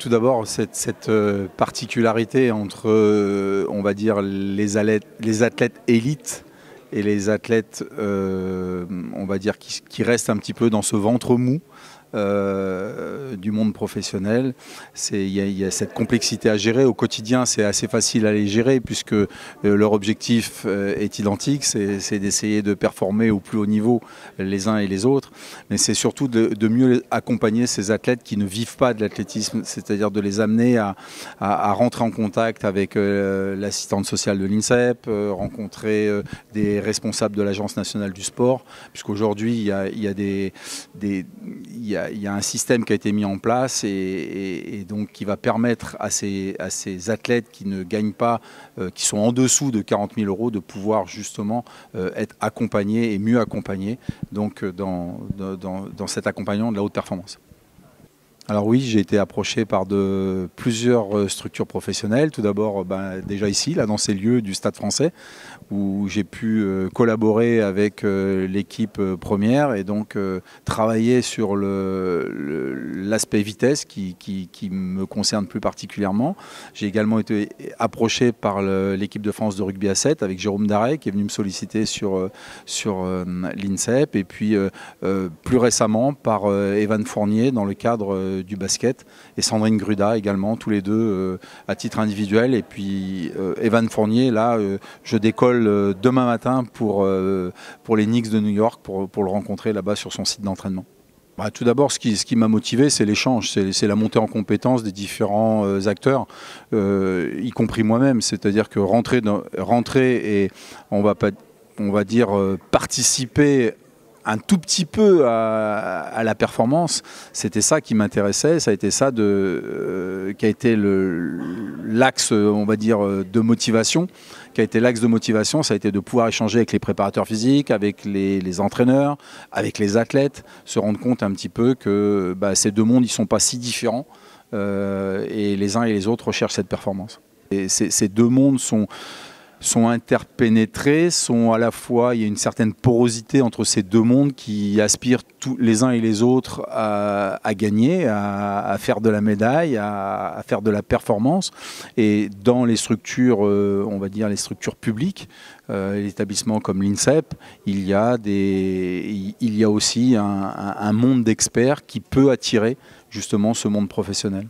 Tout d'abord, cette particularité entre, on va dire, les athlètes élites et les athlètes, on va dire, qui restent un petit peu dans ce ventre mou du monde professionnel. Il y a cette complexité à gérer. Au quotidien, c'est assez facile à les gérer puisque leur objectif est identique, c'est d'essayer de performer au plus haut niveau les uns et les autres. Mais c'est surtout de mieux accompagner ces athlètes qui ne vivent pas de l'athlétisme, c'est-à-dire de les amener à rentrer en contact avec l'assistante sociale de l'INSEP, rencontrer des responsables de l'Agence nationale du sport, puisqu'aujourd'hui, il y a un système qui a été mis en place et donc qui va permettre à ces athlètes qui ne gagnent pas, qui sont en dessous de 40 000 euros, de pouvoir justement être accompagnés et mieux accompagnés donc, dans cet accompagnement de la haute performance. Alors oui, j'ai été approché par plusieurs structures professionnelles. Tout d'abord, déjà ici, là, dans ces lieux du Stade Français, où j'ai pu collaborer avec l'équipe première et donc travailler sur l'aspect vitesse qui me concerne plus particulièrement. J'ai également été approché par l'équipe de France de rugby à 7 avec Jérôme Darey qui est venu me solliciter sur l'INSEP, et puis plus récemment par Evan Fournier dans le cadre du basket, et Sandrine Gruda également, tous les deux à titre individuel. Et puis Evan Fournier, là, je décolle demain matin pour les Knicks de New York pour le rencontrer là-bas sur son site d'entraînement. Tout d'abord, ce qui m'a motivé, c'est l'échange, c'est la montée en compétence des différents acteurs, y compris moi-même. C'est-à-dire que rentrer et on va dire participer un tout petit peu à la performance, c'était ça qui m'intéressait, ça a été ça qui a été l'axe, on va dire, de motivation, ça a été de pouvoir échanger avec les préparateurs physiques, avec les entraîneurs, avec les athlètes, se rendre compte un petit peu que ces deux mondes, ils ne sont pas si différents, et les uns et les autres recherchent cette performance. Et ces deux mondes sont interpénétrés, à la fois, il y a une certaine porosité entre ces deux mondes qui aspirent les uns et les autres à gagner, à faire de la médaille, à faire de la performance. Et dans les structures, on va dire les structures publiques, les établissements comme l'INSEP, il y a aussi un monde d'experts qui peut attirer justement ce monde professionnel.